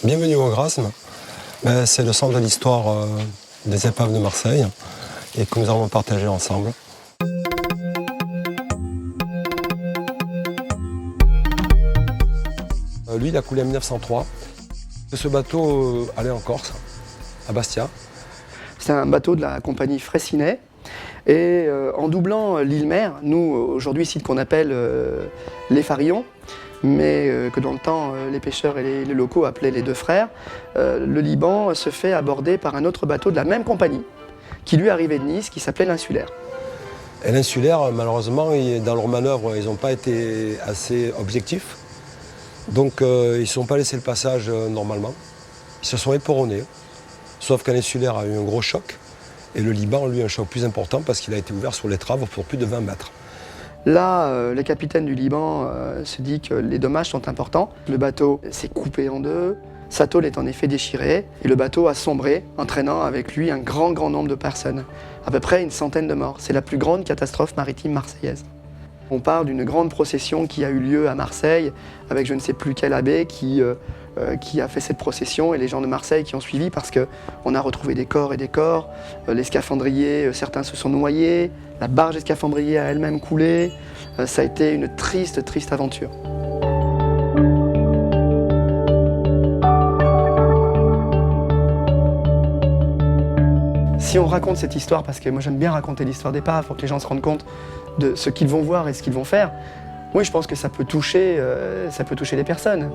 Bienvenue au Grasme. C'est le centre de l'histoire des épaves de Marseille et que nous allons partager ensemble. Lui, il a coulé en 1903. Ce bateau allait en Corse, à Bastia. C'est un bateau de la compagnie Fraissinet. Et en doublant l'île-mer, nous, aujourd'hui, site qu'on appelle les Farillons, mais que dans le temps, les pêcheurs et les locaux appelaient les Deux Frères, le Liban se fait aborder par un autre bateau de la même compagnie, qui lui arrivait de Nice, qui s'appelait l'Insulaire. Et l'Insulaire, malheureusement, dans leur manœuvre, ils n'ont pas été assez objectifs. Donc ils ne se sont pas laissé le passage normalement. Ils se sont éperonnés. Sauf qu'un Insulaire a eu un gros choc. Et le Liban, lui, a un choc plus important parce qu'il a été ouvert sur l'étrave pour plus de 20 mètres. Là, le capitaine du Liban se dit que les dommages sont importants. Le bateau s'est coupé en deux, sa tôle est en effet déchirée, et le bateau a sombré, entraînant avec lui un grand nombre de personnes. À peu près une centaine de morts. C'est la plus grande catastrophe maritime marseillaise. On parle d'une grande procession qui a eu lieu à Marseille, avec je ne sais plus quel abbé qui a fait cette procession, et les gens de Marseille qui ont suivi parce qu'on a retrouvé des corps et des corps. Les scaphandriers, certains se sont noyés, la barge des scaphandriers a elle-même coulé. Ça a été une triste aventure. Si on raconte cette histoire, parce que moi j'aime bien raconter l'histoire d'épave pour que les gens se rendent compte de ce qu'ils vont voir et ce qu'ils vont faire, oui, je pense que ça peut toucher les personnes.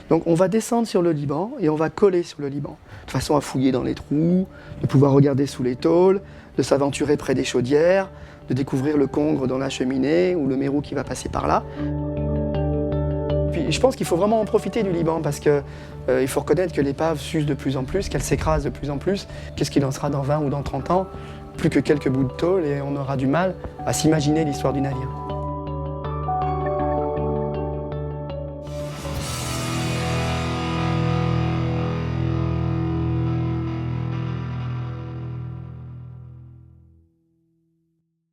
Donc on va descendre sur le Liban et on va coller sur le Liban, de façon à fouiller dans les trous, de pouvoir regarder sous les tôles, de s'aventurer près des chaudières, de découvrir le congre dans la cheminée ou le mérou qui va passer par là. Puis je pense qu'il faut vraiment en profiter du Liban parce qu'il faut reconnaître que l'épave s'use de plus en plus, qu'elle s'écrase de plus en plus. Qu'est-ce qu'il en sera dans 20 ou dans 30 ans? Plus que quelques bouts de tôle et on aura du mal à s'imaginer l'histoire du navire.